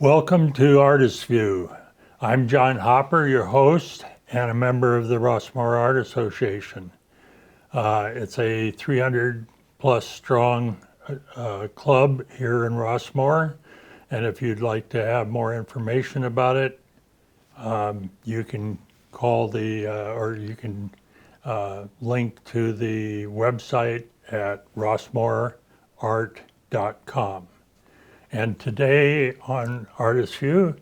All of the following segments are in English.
Welcome to Artist View. I'm John Hopper, your host, and a member of the Rossmore Art Association. It's a 300 plus strong club here in Rossmore, and if you'd like to have more information about it, you can call or you can link to the website at rossmoreart.com. And today on Artist View,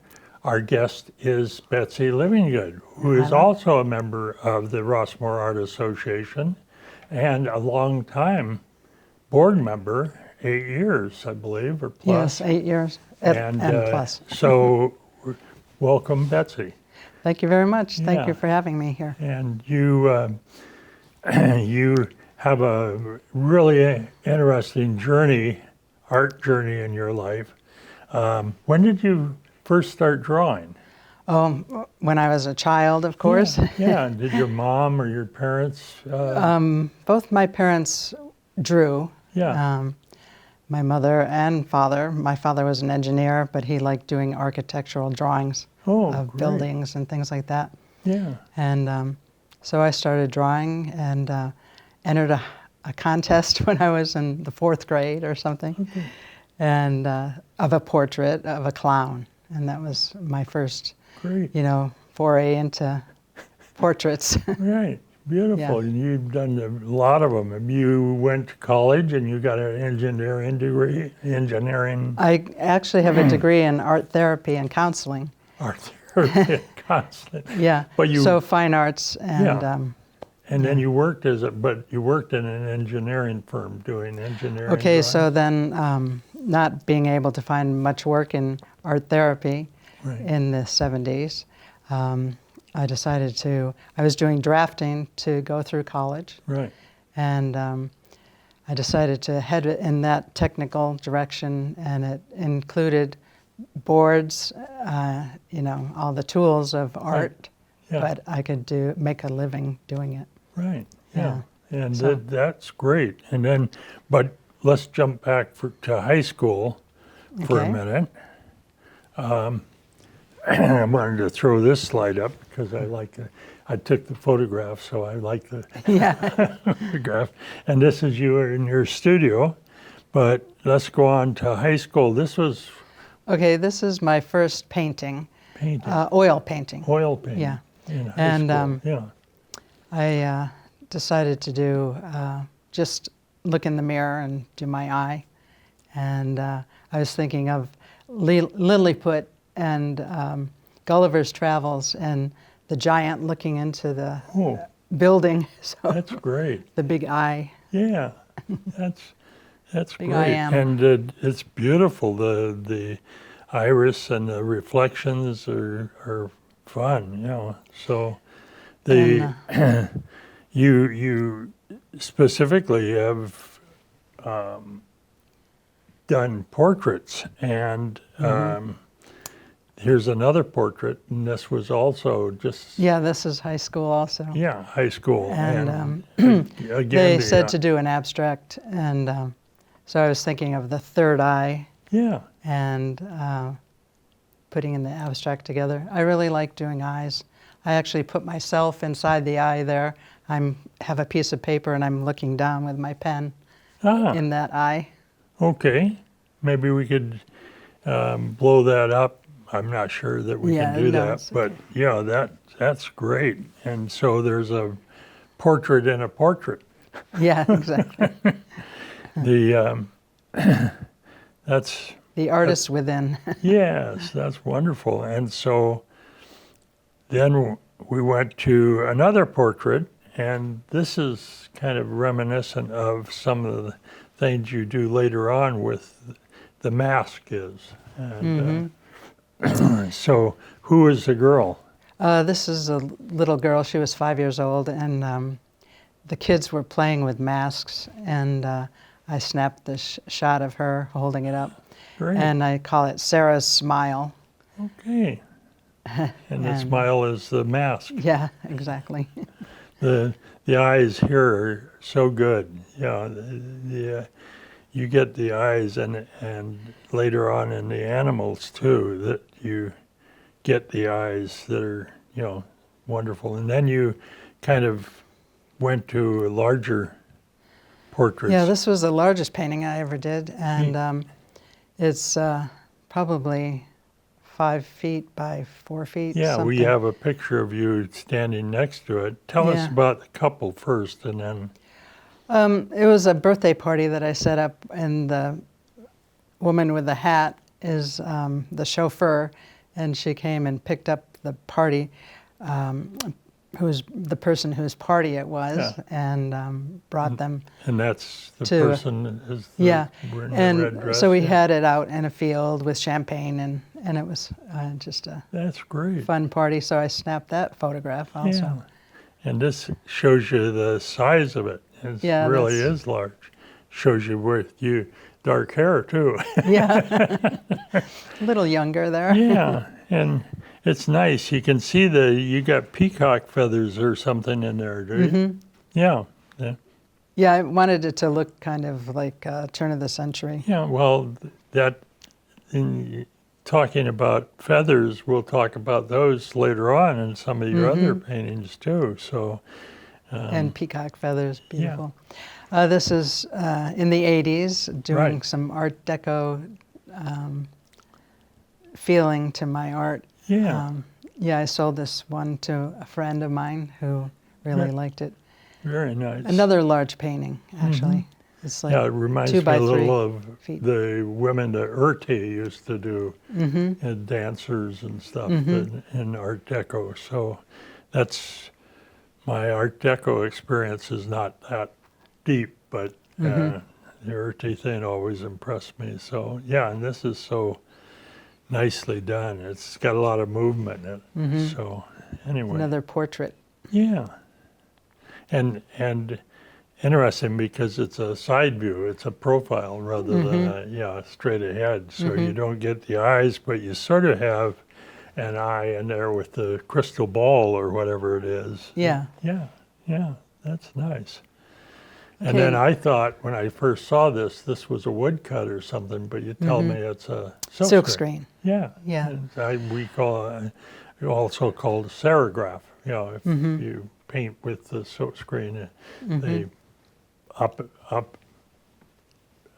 our guest is Betsy Livengood, who is also a member of the Rossmore Art Association and a long time board member, 8 years, I believe, or plus. Yes, 8 years and plus. So welcome, Betsy. Thank you very much. Thank you for having me here. And you, you have a really interesting art journey in your life. When did you first start drawing? When I was a child, of course. Yeah. Did your mom or your parents? Both my parents drew. Yeah. My mother and father. My father was an engineer, but he liked doing architectural drawings of buildings and things like that. Yeah. And so I started drawing and entered a contest when I was in the 4th grade or something, and of a portrait of a clown, and that was my first, foray into portraits. Right, beautiful. Yeah. And you've done a lot of them. You went to college and you got an engineering degree. I actually have a degree in art therapy and counseling. Art therapy and counseling. Yeah. But so fine arts and. And then you worked in an engineering firm doing engineering. Okay, drawing. so then not being able to find much work in art therapy in the 70s, I decided I was doing drafting to go through college. Right. And I decided to head in that technical direction, and it included boards, all the tools of art, but I could make a living doing it. Right. Yeah. And that's great. And then, but let's jump back to high school for a minute. I wanted to throw this slide up because I took the photograph, so I like the photograph. And this is you in your studio. But let's go on to high school. This is my first painting. Oil painting. Oil painting. Yeah. In high school. I decided to do just look in the mirror and do my eye, and I was thinking of Lilliput and Gulliver's Travels and the giant looking into the building. So that's great. The big eye. Yeah, that's big great. I am. And it's beautiful. The iris and the reflections are fun. So. You specifically have done portraits, and here's another portrait, and this was also just... Yeah, this is high school also. Yeah, high school. And again, they said to do an abstract, and so I was thinking of the third eye. Yeah. And putting in the abstract together. I really like doing eyes. I actually put myself inside the eye there. I have a piece of paper and I'm looking down with my pen in that eye. Okay. Maybe we could blow that up. I'm not sure that we can do that, but that's great. And so there's a portrait in a portrait. Yeah, exactly. That's the artist within. Yes, that's wonderful. And so then we went to another portrait, and this is kind of reminiscent of some of the things you do later on with the mask is. And so who is the girl? This is a little girl. She was 5 years old, and the kids were playing with masks, and I snapped this shot of her holding it up. Great. And I call it Sarah's Smile. Okay. And the smile is the mask. Yeah, exactly. The eyes here are so good. you get the eyes, and later on in the animals too, that you get the eyes that are, wonderful. And then you kind of went to larger portraits. Yeah, this was the largest painting I ever did, and it's probably 5 feet by 4 feet. Yeah, something. we have a picture of you standing next to it. Tell us Yeah. about the couple first, and then. It was a birthday party that I set up, and the woman with the hat is the chauffeur, and she came and picked up the party, who's the person whose party it was, Yeah. and brought them. And that's the to- person that is wearing the and red dress. so we yeah. had it out in a field with champagne, and it was just a That's great. fun party. So I snapped that photograph also. Yeah. And this shows you the size of it. It Yeah, really that's- is large. Shows you with you dark hair too. Yeah, a little younger there. Yeah, and it's nice. You can see you got peacock feathers or something in there, do you? Mm-hmm. Yeah. Yeah. Yeah, I wanted it to look kind of like turn of the century. Yeah, well, in talking about feathers, we'll talk about those later on in some of your other paintings too. So, And peacock feathers, beautiful. This is in the 80s, doing Right. some Art Deco feeling to my art. yeah, Yeah, I sold this one to a friend of mine who really Right. liked it. very nice. Another large painting, actually. It's like Yeah, it reminds 2 me by a 3 little of feet. the women that Urte used to do, and dancers and stuff in Art Deco. So that's my Art Deco experience is not that deep, but the Urte thing always impressed me. So yeah, and this is so nicely done. It's got a lot of movement in it. So anyway, Another portrait. yeah, and interesting because it's a side view. It's a profile rather than a straight ahead. So you don't get the eyes, but you sort of have an eye in there with the crystal ball or whatever it is. Yeah. Yeah, that's nice. And then Okay. I thought when I first saw this was a woodcut or something, but you tell me it's a Silk screen. Yeah. Yeah. And we also called serigraph. If you paint with the silk screen, they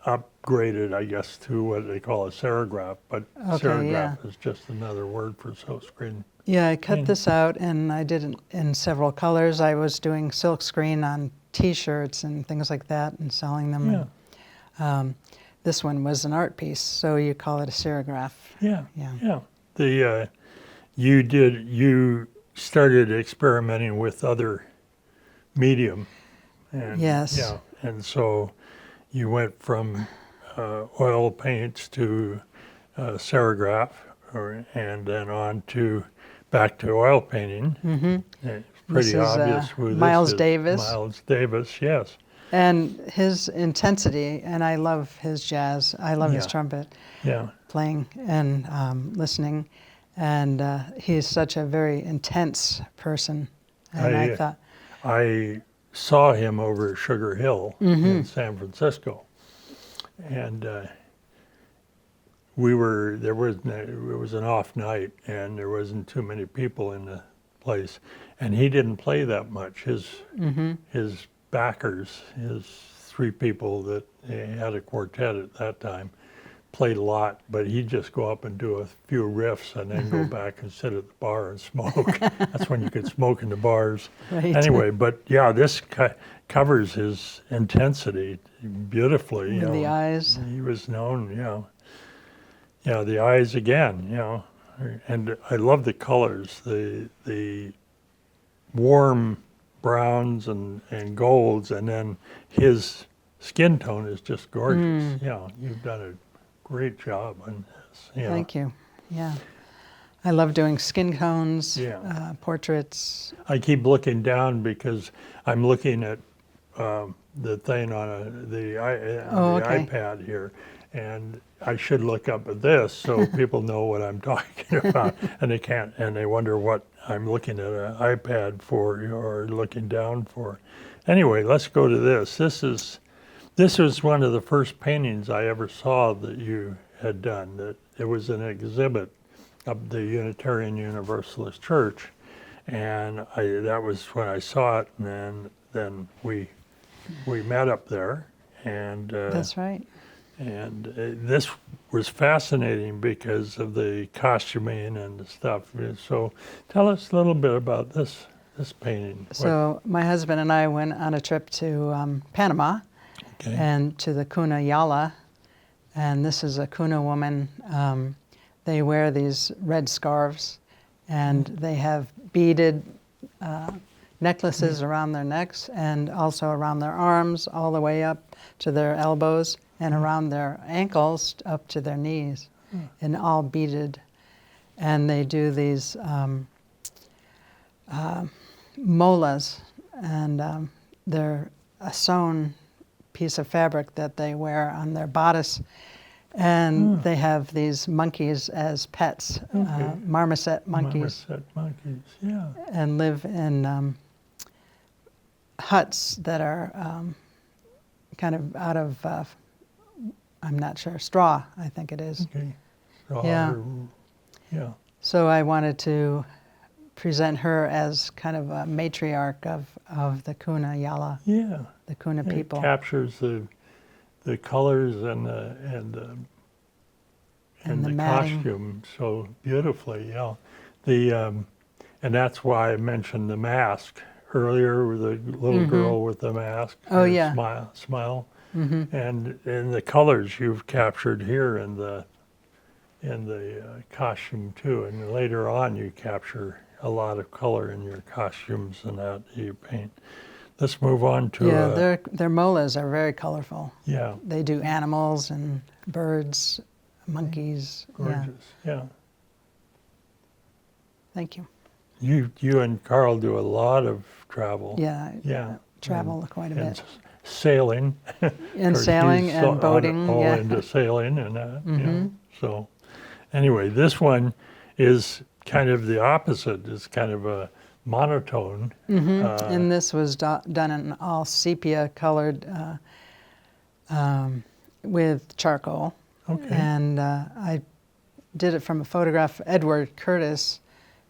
upgraded, I guess, to what they call a serigraph, but Okay, serigraph is just another word for silk screen. Yeah, I cut this out and I did it in several colors. I was doing silk screen on T-shirts and things like that and selling them. Yeah. This one was an art piece, so you call it a serigraph. Yeah. Yeah. You started experimenting with other medium. And, Yes. Yeah. And so you went from oil paints to serigraph, and then on to back to oil painting. Mm-hmm. It's pretty This is, obvious who this Miles is. Davis. Miles Davis, yes. And his intensity, and I love his jazz. I love his Yeah. trumpet Yeah. playing and listening. And he's such a very intense person. And I thought, I saw him over at Sugar Hill in San Francisco, and it was an off night, and there wasn't too many people in the place, and he didn't play that much. His backers, his 3 people that they had a quartet at that time, played a lot, but he'd just go up and do a few riffs and then go back and sit at the bar and smoke. That's when you could smoke in the bars. Right. Anyway, but yeah, this covers his intensity beautifully. with the eyes. He was known, the eyes again, and I love the colors, the warm browns and golds, and then his skin tone is just gorgeous. Yeah, you've done a great job on this. Thank you. Yeah. I love doing skin tones, Yeah. portraits. I keep looking down because I'm looking at the thing on the okay. iPad here, and I should look up at this so people know what I'm talking about, and they can't, and they wonder what I'm looking at an iPad for or looking down for. Anyway, let's go to this. This is This was one of the first paintings I ever saw that you had done. That it was an exhibit of the Unitarian Universalist Church, and that was when I saw it. And then we met up there, and That's right. and this was fascinating because of the costuming and the stuff. So, tell us a little bit about this painting. So my husband and I went on a trip to Panama Okay. and to the Cuna Yala, and this is a Cuna woman. They wear these red scarves, and they have beaded necklaces around their necks and also around their arms, all the way up to their elbows, and around their ankles up to their knees, and all beaded. And they do these molas, and they're a sewn piece of fabric that they wear on their bodice. And they have these monkeys as pets, marmoset monkeys, Marmoset monkeys, yeah. and live in huts that are kind of out of, I'm not sure, straw, I think it is. Okay. Yeah. Yeah. So I wanted to present her as kind of a matriarch of the Cuna Yala, Yeah. the Cuna It people. captures the colors and And the the matting. costume so beautifully. Yeah. And that's why I mentioned the mask earlier, with the little girl with the mask. Oh, her yeah. Smile. And the colors you've captured here in the costume too. And later on, you capture a lot of color in your costumes and that you paint. Let's move on to Yeah, their molas are very colorful. yeah, They do animals and birds, monkeys. Yeah, gorgeous. Yeah. thank you. You and Carl do a lot of travel. Yeah, I Yeah. travel quite a And bit. sailing. And Or sailing he's and boating. all Yeah. into sailing and that. Yeah. So anyway, this one is kind of the opposite. It's kind of a monotone. And this was done in all sepia colored with charcoal. Okay. And I did it from a photograph. Edward Curtis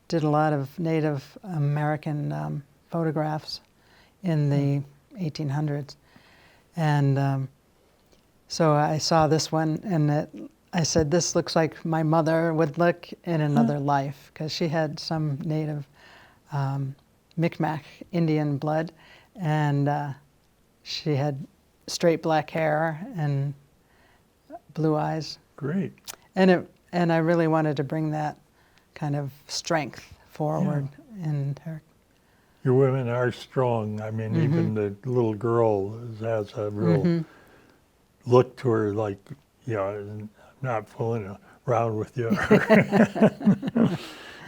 did a lot of Native American photographs in the 1800s. And so I saw this one, and I said, this looks like my mother would look in another life, because she had some Native Micmac Indian blood, and she had straight black hair and blue eyes. Great. And I really wanted to bring that kind of strength forward in her. Your women are strong. I mean, even the little girl has a real look to her, like, you know, I'm not fooling around with you.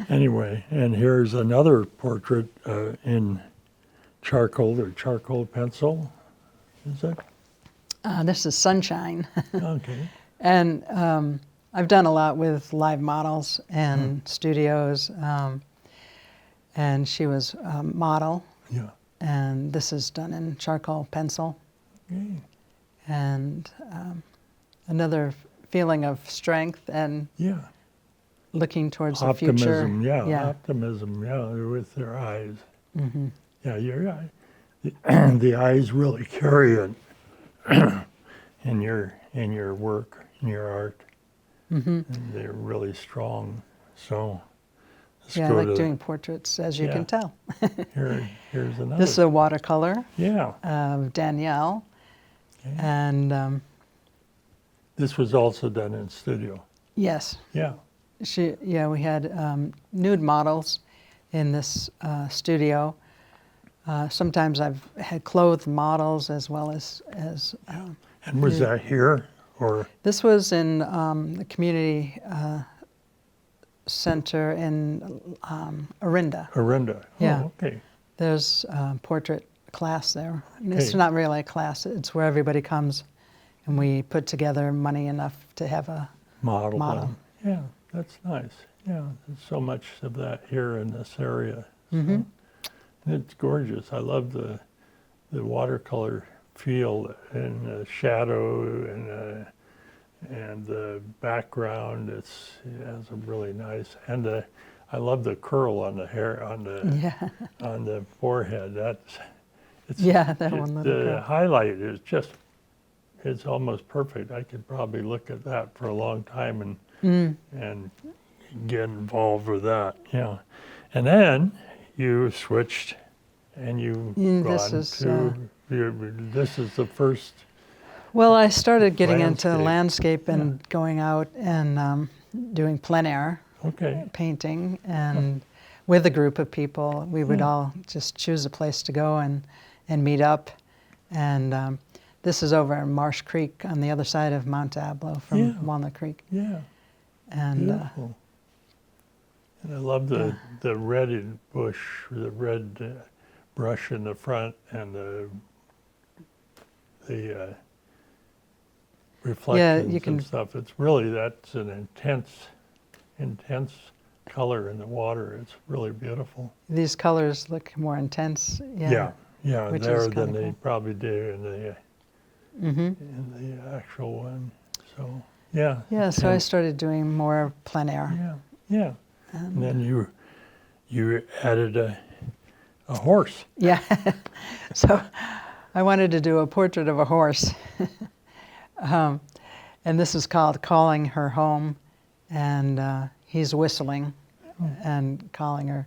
Anyway, and here's another portrait in charcoal or charcoal pencil. Is it? This is Sunshine. Okay. And I've done a lot with live models and studios. And she was a model. Yeah. And this is done in charcoal pencil. Okay. And another feeling of strength and Yeah. looking towards the future. Optimism, yeah. Yeah. Optimism, yeah, with their eyes. Yeah, your eye. The eyes really carry it in your work, in your art. And they're really strong. So let's Yeah, I go like to doing portraits, as you Yeah. can tell. here's another. This is a watercolor Yeah. of Danielle. Okay. And This was also done in studio. yes, Yeah. we had nude models in this studio. Sometimes I've had clothed models as well as And was that here or? this was in the community center in Orinda. Orinda. Yeah. Oh, okay. There's a portrait class there. And it's Okay. not really a class, it's where everybody comes and we put together money enough to have a Model. Model. Yeah, that's nice. Yeah, there's so much of that here in this area. So. It's gorgeous. I love the watercolor feel in the shadow and the background. It has a really nice, and I love the curl on the hair, Yeah. on the forehead. Yeah, that one little The girl. highlight is just, it's almost perfect. I could probably look at that for a long time and get involved with that. Yeah. And then you switched and you've This gone is, to, this is the first well, I started getting into landscape. landscape and going out and doing plein air Okay. painting, and with a group of people, we would all just choose a place to go and meet up. And this is over in Marsh Creek on the other side of Mount Diablo from Yeah. Walnut Creek. Yeah. And Beautiful. And I love the red bush, the red brush in the front, and the reflections you can- and stuff. It's really, that's an intense color in the water. It's really beautiful. these colors look more intense. Yeah, Which there is than kinda they cool. probably do in the actual one. So yeah. Yeah, so I and- started doing more plein air. yeah. And then you added a horse. Yeah. So I wanted to do a portrait of a horse. And this is called Calling Her Home. And he's whistling and calling her.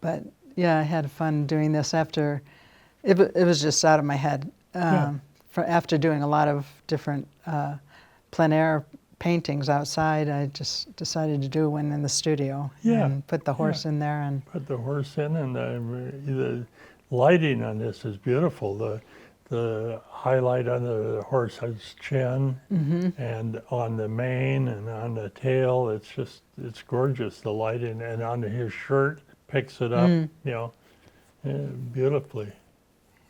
But yeah, I had fun doing this after, it was just out of my head. After doing a lot of different plein air paintings outside, I just decided to do one in the studio and put the horse in there. And Put the horse in, and the lighting on this is beautiful. The highlight on the horse's chin and on the mane and on the tail, it's gorgeous, the lighting, and on his shirt, picks it up, beautifully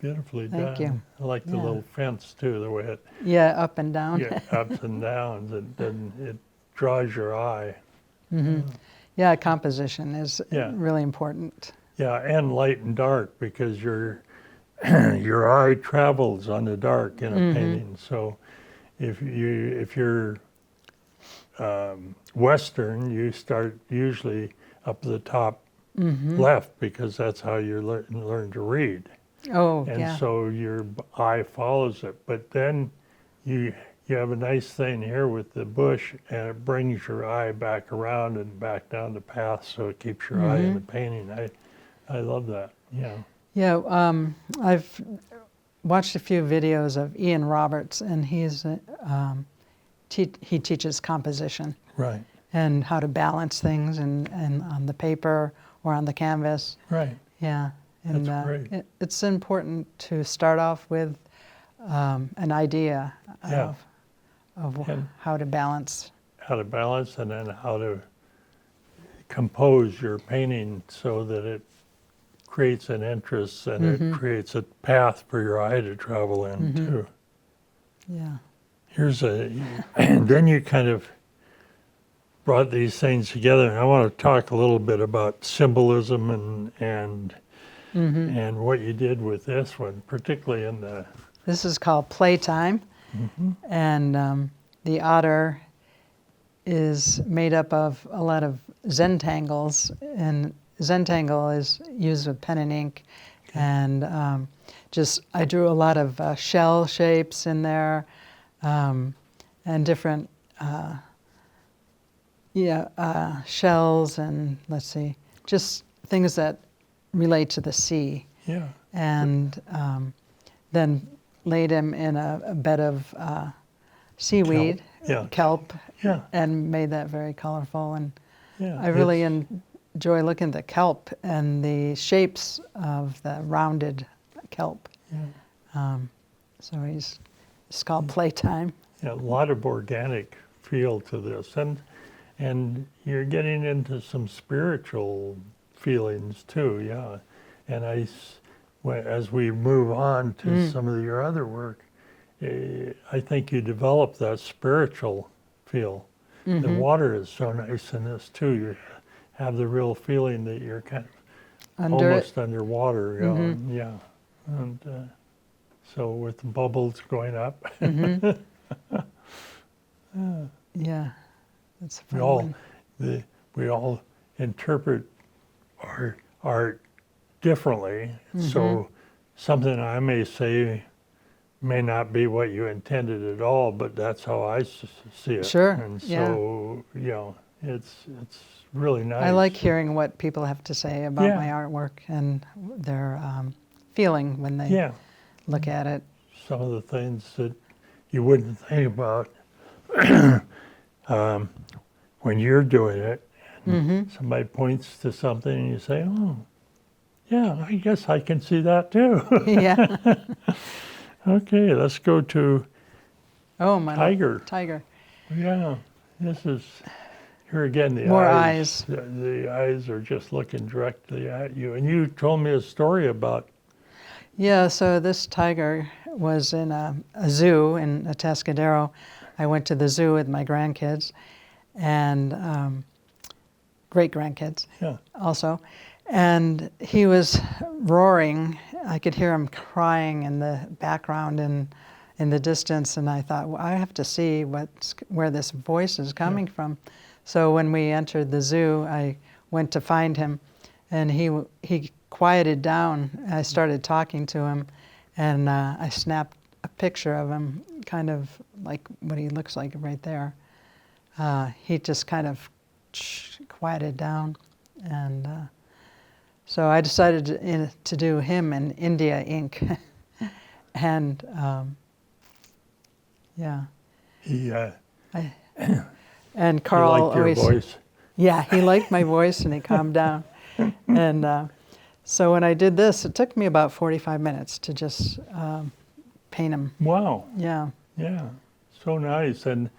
done. Thank you. I like the little fence too, the way it up and down. ups and downs, and it draws your eye. Yeah, composition is really important. Yeah, and light and dark, because your eye travels on the dark in a painting. So if you're Western, you start usually up the top left, because that's how you learn to read. Oh, And so your eye follows it. But then you have a nice thing here with the bush, and it brings your eye back around and back down the path, so it keeps your eye in the painting. I love that. Yeah. Yeah, I've watched a few videos of Ian Roberts, and he teaches composition. Right. And how to balance things and on the paper or on the canvas. Right. Yeah. And That's great. it's important to start off with an idea of how to balance. How to balance, and then how to compose your painting so that it creates an interest, and it creates a path for your eye to travel in too. Yeah. And then you kind of brought these things together, and I want to talk a little bit about symbolism and what you did with this one, particularly in the... This is called Playtime, and the otter is made up of a lot of Zentangles, and Zentangle is used with pen and ink, and I drew a lot of shell shapes in there, and different shells, and let's see, just things that relate to the sea. Yeah. And then laid him in a bed of seaweed, kelp, and made that very colorful. And I really enjoy looking at the kelp and the shapes of the rounded kelp. So it's called Playtime. Yeah, a lot of organic feel to this, and you're getting into some spiritual feelings too. Yeah, and as we move on to some of your other work, I think you develop that spiritual feel. The water is so nice in this too. You have the real feeling that you're kind of almost underwater. Yeah, And so with the bubbles going up, Yeah, that's a we fun all one. we all interpret our art differently. So something I may say may not be what you intended at all, but that's how I see it. Sure, And yeah. so it's really nice. I like hearing what people have to say about my Yeah. artwork and their feeling when they Yeah, look at it. some of the things that you wouldn't think about when you're doing it. And somebody points to something and you say, "Oh, yeah, I guess I can see that too." Yeah. Okay, let's go to Oh, my tiger. tiger. Yeah, this is, here again, the More eyes. eyes. The eyes are just looking directly at you. And you told me a story about, Yeah, so this tiger was in a zoo in Atascadero. I went to the zoo with my grandkids and great-grandkids yeah, also. And he was roaring. I could hear him crying in the background and in the distance. And I thought, well, I have to see where this voice is coming from. So when we entered the zoo, I went to find him. And he quieted down. I started talking to him. And I snapped a picture of him, kind of like what he looks like right there. He just kind of quieted down. And so I decided to do him in India ink. And yeah. he And Carl liked your always, voice. yeah, he liked my voice and he calmed down. And so when I did this, it took me about 45 minutes to just paint him. Wow, Yeah. yeah, so nice. And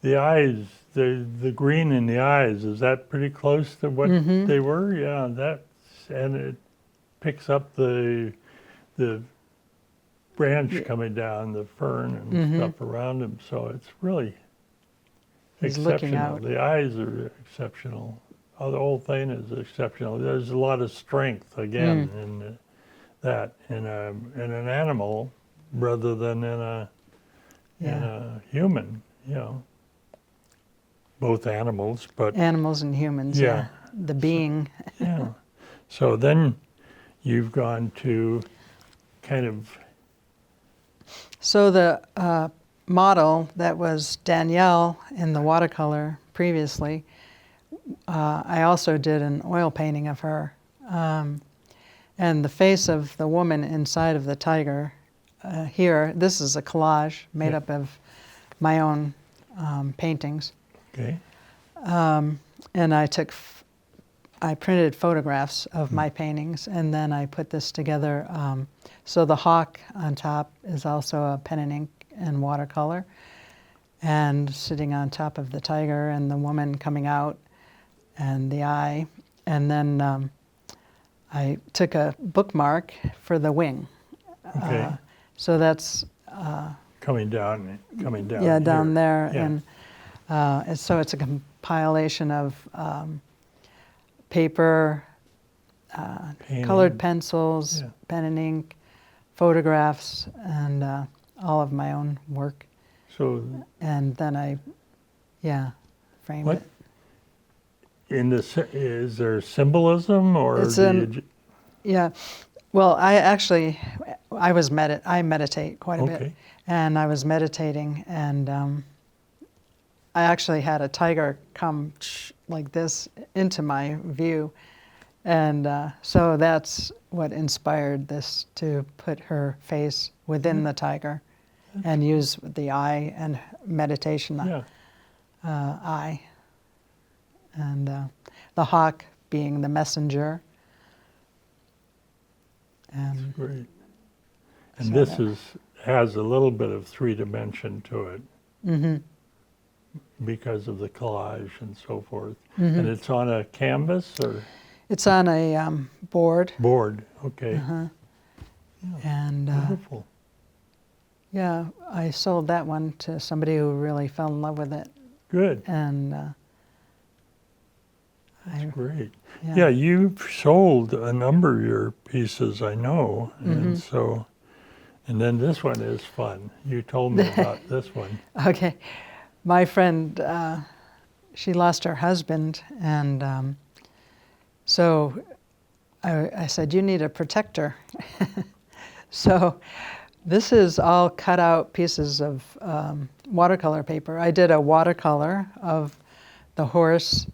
the eyes, the green in the eyes, is that pretty close to what they were? Yeah, and it picks up the branch coming down, the fern and stuff around him. So it's really He's looking exceptional. out. The eyes are exceptional. Oh, the whole thing is exceptional. There's a lot of strength again in that in an animal rather than in a human. You know, both animals, but Animals and humans, yeah. The being. yeah. So then you've gone to kind of, So the model that was Danielle in the watercolor previously, I also did an oil painting of her. And the face of the woman inside of the tiger here, this is a collage made up of my own paintings. okay, And I printed photographs of my paintings, and then I put this together. So the hawk on top is also a pen and ink and watercolor, and sitting on top of the tiger, and the woman coming out, and the eye. And then I took a bookmark for the wing. okay, So that's coming down yeah, down here. there. Yeah. And so it's a compilation of paper, Painting. colored pencils, Yeah. pen and ink, photographs, and all of my own work. So And then I, framed what it. is there symbolism or It's Yeah, well, I meditate quite a bit, Okay. and I was meditating, and I actually had a tiger come like this into my view, and so that's what inspired this, to put her face within the tiger, and use the eye and meditation Yeah, eye, and the hawk being the messenger. And great. And So this that- has a little bit of three-dimension to it mm-hmm. because of the collage and so forth. And it's on a canvas or It's on a board, board. Okay, and beautiful. yeah, I sold that one to somebody who really fell in love with it, Good. and Great. Yeah. Yeah, you've sold a number of your pieces, I know. And so, and then this one is fun. You told me about this one. Okay. My friend, she lost her husband, and so I said, you need a protector. So this is all cut out pieces of watercolor paper. I did a watercolor of the horse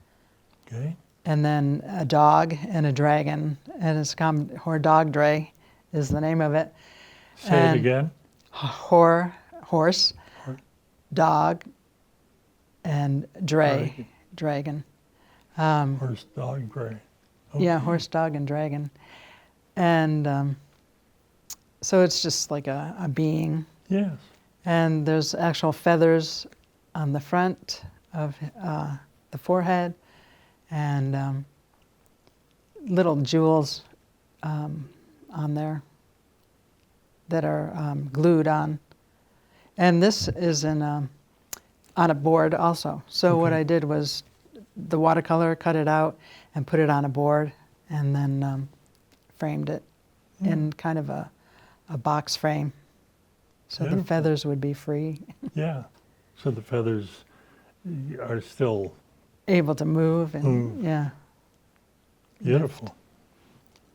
Okay. and then a dog and a dragon, and it's come Dre is the name of it. Say it And again. Horse, Hor- dog, and dragon. Horse, dog, gray. Yeah, horse, dog, and dragon. And so it's just like a being. Yes. And there's actual feathers on the front of the forehead, and little jewels on there that are glued on. And this is on a board also. So what Okay. I did was the watercolor, cut it out, and put it on a board, and then framed it in kind of a box frame. So the Beautiful. feathers would be free, Yeah. So the feathers are still able to move, and Move. yeah, beautiful.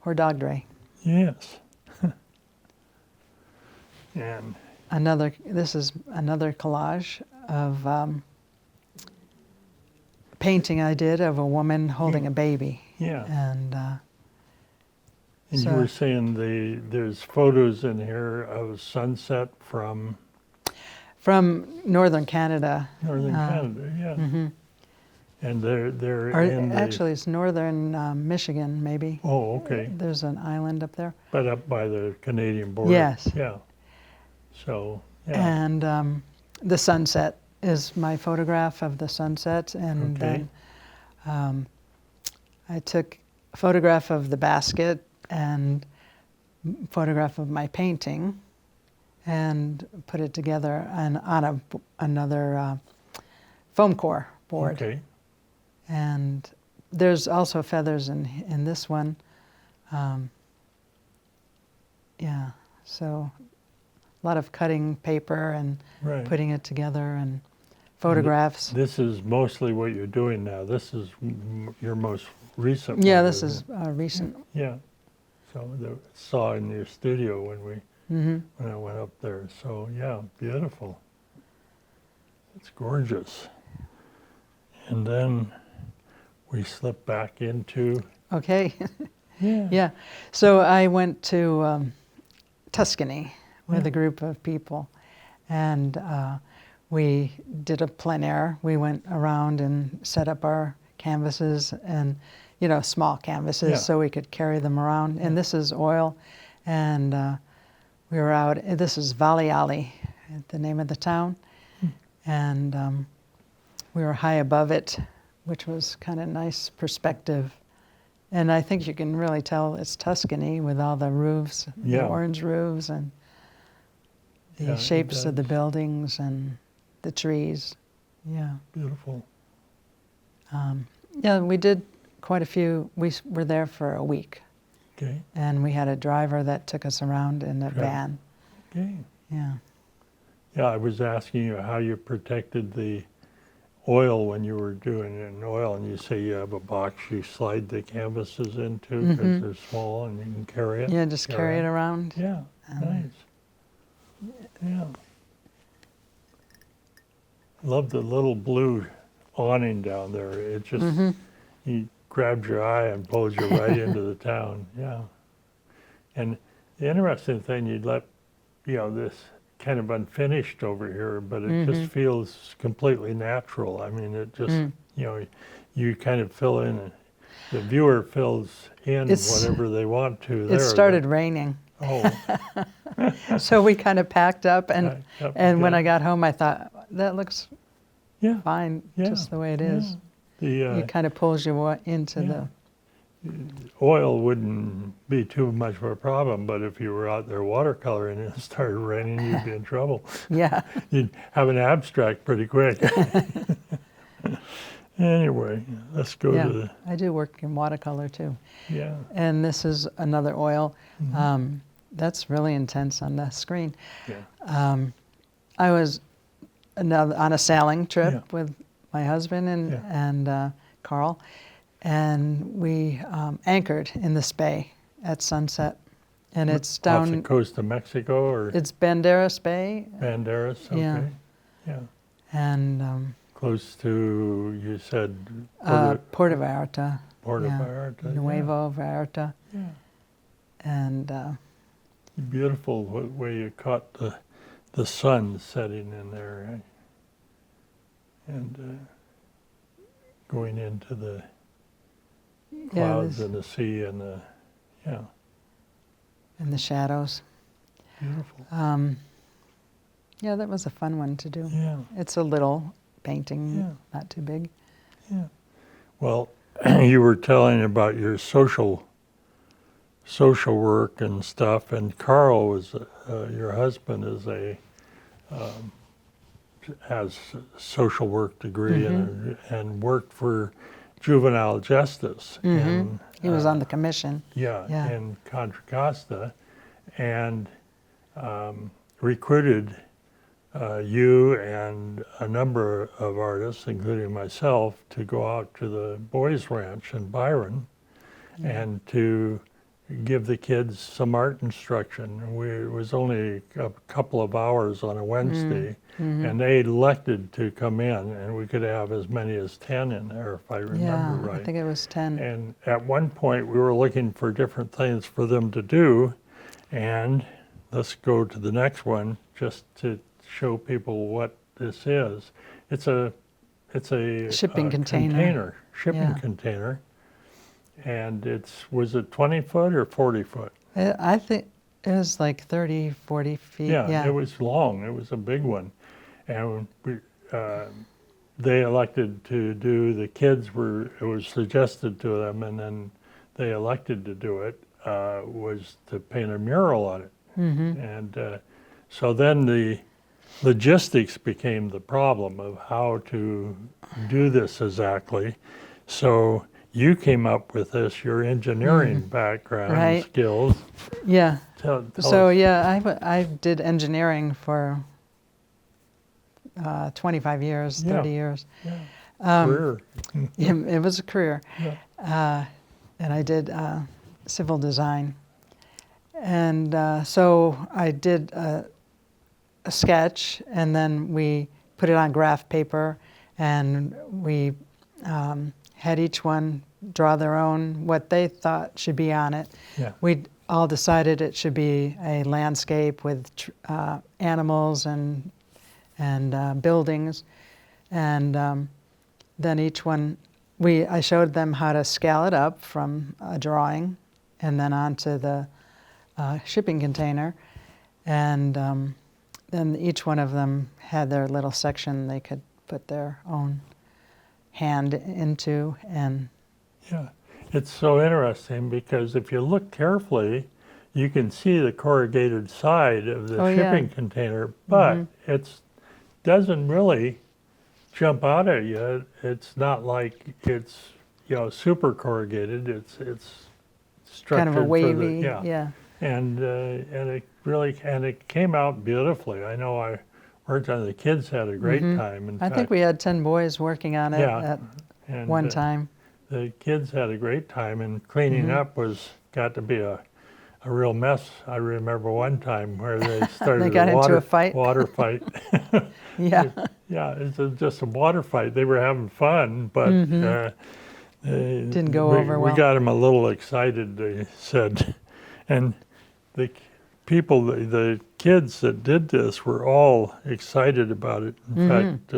Dre. Yes. And This is another collage of painting I did of a woman holding a baby. yeah. And And you so- were saying there's photos in here of sunset from from northern Canada. northern Canada, yeah. And they're Or in the, actually, it's northern Michigan, maybe. oh, okay, There's an island up there. but up by the Canadian border. Yes. Yeah. So, yeah. And the sunset is my photograph of the sunset. And Okay. then I took a photograph of the basket and photograph of my painting and put it together on another foam core board. Okay. And there's also feathers in this one. Yeah, so a lot of cutting paper and Right. putting it together, and photographs. This is mostly what you're doing now. This is your most recent Yeah, one, this isn't is recent. it? Yeah. So saw in your studio when I went up there. So yeah, beautiful. It's gorgeous. And then we slip back into Okay. yeah. Yeah. So I went to Tuscany with a group of people, and we did a plein air. We went around and set up our canvases, and small canvases, Yeah. so we could carry them around. And this is oil, and we were out. This is Valle, the name of the town, and we were high above it, which was kind of nice perspective. And I think you can really tell it's Tuscany with all the roofs, Yeah. the orange roofs, and the Yeah, it shapes of the does. buildings and the trees. Yeah. Beautiful. Yeah, we did quite a few. We were there for a week, Okay. and we had a driver that took us around in a Right. van. Okay. Yeah. Yeah, I was asking you how you protected the oil when you were doing it in oil, and you say you have a box you slide the canvases into because they're small and you can carry it. Yeah, just carry it around. Yeah, nice. Yeah. Love the little blue awning down there. It just he grabs your eye and pulls you right into the town. Yeah. And the interesting thing, you'd let this kind of unfinished over here, but it just feels completely natural. I mean, it just you kind of fill in. The viewer fills in It's- whatever they want to. There, It started raining, Oh, so we kind of packed up, and Packed up, and when yeah. I got home, I thought that looks yeah. fine, Yeah, just the way it is. The It kind of pulls you into yeah. oil wouldn't be too much of a problem, but if you were out there watercoloring and it started raining, you'd be in trouble. the, yeah. You'd have an abstract pretty quick. Anyway, let's go Yeah, to the, I do work in watercolor too. yeah. And this is another oil. That's really intense on the screen. Yeah. I was on a sailing trip Yeah. with my husband and, Yeah. Carl, and we anchored in this bay at sunset. And it's Off the down, coast of Mexico or it's Banderas Bay. Banderas? Yeah. Okay. Yeah. And Close to, you said, Puerto Vallarta. Puerto yeah, Vallarta. Nuevo Vallarta. Yeah. And Beautiful way you caught the sun setting in there, right? And going into the clouds and the sea and the, yeah, and the shadows. beautiful. Yeah, that was a fun one to do. Yeah, It's a little painting, Yeah. not too big. yeah. Well, you were telling about your social work and stuff, and Carl was, your husband is has a social work degree and worked for juvenile justice. And, He was on the commission. yeah, Yeah. in Contra Costa, and recruited you and a number of artists, including myself, to go out to the boys' ranch in Byron and to give the kids some art instruction. It was only a couple of hours on a Wednesday, and they elected to come in, and we could have as many as 10 in there, if I remember right. I think it was 10. And at one point, we were looking for different things for them to do, and let's go to the next one just to show people what this is. It's a Shipping container. Shipping Yeah. container, and was it 20 foot or 40 foot? I think it was like 30, 40 feet. Yeah, it was long. It was a big one, and they elected to do. The kids it was suggested to them, and then they elected to do it. Was to paint a mural on it, and so then the logistics became the problem of how to do this exactly. So you came up with this, your engineering background Right. skills. Yeah. Tell So us. yeah, I did engineering for 25 years, 30 Yeah. years. Yeah. Career. It was a career. Yeah. And I did civil design. And so I did a sketch, and then we put it on graph paper, and we had each one draw their own, what they thought should be on it. Yeah. We all decided it should be a landscape with animals and buildings. And then each one, I showed them how to scale it up from a drawing and then onto the shipping container. And then each one of them had their little section they could put their own hand into. And Yeah, it's so interesting because if you look carefully, you can see the corrugated side of the shipping container, but it doesn't really jump out at you. It's not like it's super corrugated. It's structured kind of a wavy, for the, and it came out beautifully. I know I worked on it. The kids had a great time. In I fact, think we had 10 boys working on it at and, one time. The kids had a great time, and cleaning up got to be a real mess. I remember one time where they started They got into a fight? water fight. Yeah. Yeah, it's just a water fight. They were having fun, but Didn't go over well. We got them a little excited, they said. And the kids that did this were all excited about it. In fact,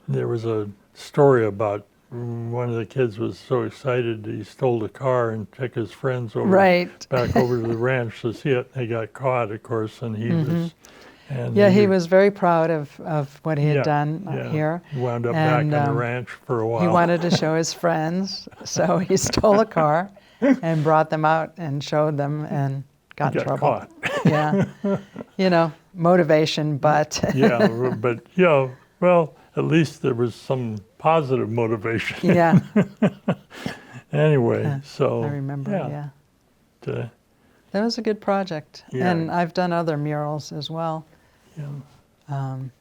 there was a story about one of the kids was so excited he stole a car and took his friends over back over to the ranch to see it. They got caught, of course, and he was. And he was very proud of what he had done here. He wound up back on the ranch for a while. He wanted to show his friends, so he stole a car and brought them out and showed them and got in trouble. Caught. Yeah, motivation, but but well, at least there was some positive motivation. Yeah, Anyway, so I remember. Yeah. uh, That was a good project, Yeah. and I've done other murals as well. yeah. Um,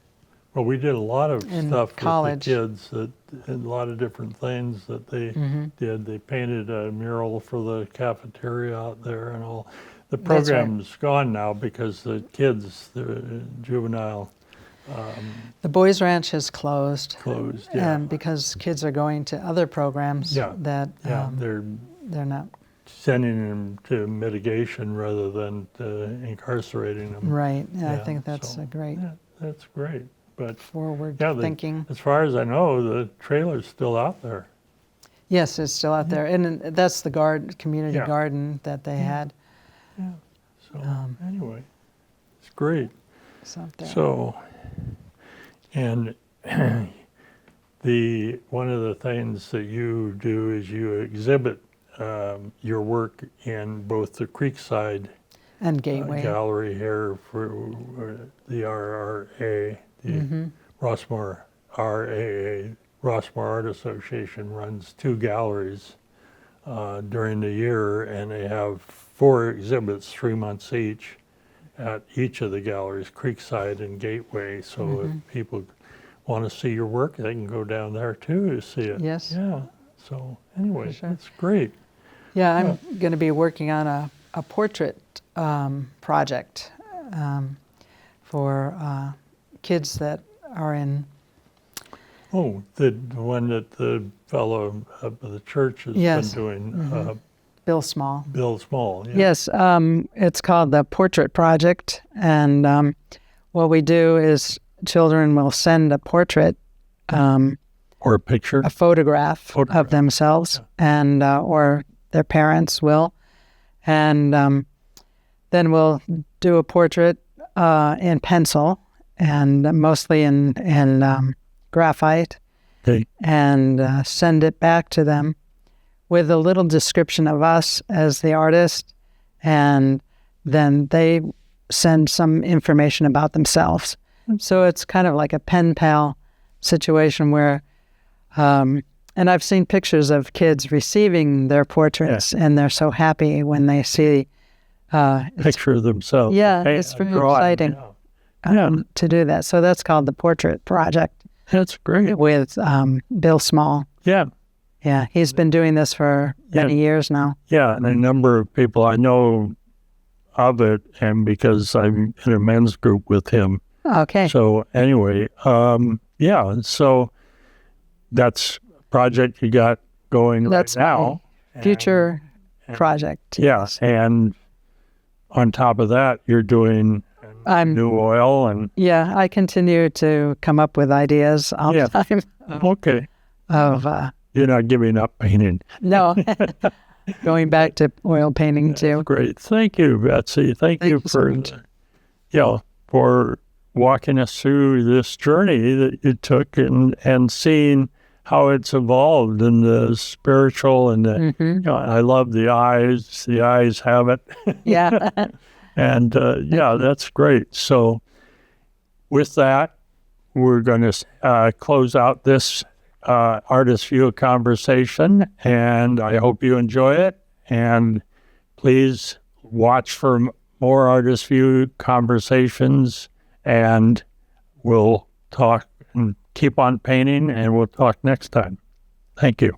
Well, we did a lot of In stuff college. with the kids, a lot of different things that they did. They painted a mural for the cafeteria out there and all. The That's right. program's gone now because the kids, the juvenile, the Boys Ranch has closed, closed. Yeah, and because kids are going to other programs Yeah. that yeah, they're they're not sending them to mitigation rather than incarcerating them. right. And I Yeah, think that's so, a great Yeah, that's great. But forward yeah, thinking. as far as I know, the trailer's still out there. Yes, it's still out there, and that's the community Yeah. garden that they had. Yeah. So anyway, it's great. It's out there. So, and one of the things that you do is you exhibit your work in both the Creekside And Gateway. gallery here for the RRA, the Rossmore RAA, Rossmore Art Association runs 2 galleries during the year, and they have 4 exhibits, 3 months each, at each of the galleries, Creekside and Gateway. So if people want to see your work, they can go down there too to see it. Yes. Yeah. So anyway, For sure. that's great. Yeah, I'm going to be working on a portrait project for kids that are in. Oh, the one that the fellow of the church has Yes. been doing, Bill Small. Bill Small. Yeah. Yes, it's called the Portrait Project, and what we do is children will send a portrait, Or a picture. a photograph Photograph. of themselves, and or their parents will, and then we'll do a portrait in pencil and mostly in graphite, Okay. and send it back to them with a little description of us as the artist, and then they send some information about themselves. So it's kind of like a pen pal situation where, and I've seen pictures of kids receiving their portraits, and they're so happy when they see. Picture of themselves. Yeah, Okay, it's very drawing, exciting. To do that. So that's called the Portrait Project That's great. with Bill Small. Yeah. Yeah, he's been doing this for many years now. Yeah, and a number of people I know of it, and because I'm in a men's group with him. Okay. So anyway, yeah, so that's a project you got going That's right now. Future project. Yeah, and on top of that, you're doing I'm new oil and yeah. I continue to come up with ideas all Yeah. the time okay, of you're not giving up painting. no, going back to oil painting too. Great, thank you, Betsy. Thank you you so for much. for walking us through this journey that you took and seeing how it's evolved in the spiritual and the, I love the eyes. The eyes have it. Yeah. And yeah, that's great. So with that, we're going to close out this Artist View conversation, and I hope you enjoy it. And please watch for more Artist View conversations, and we'll talk and keep on painting, and we'll talk next time. Thank you.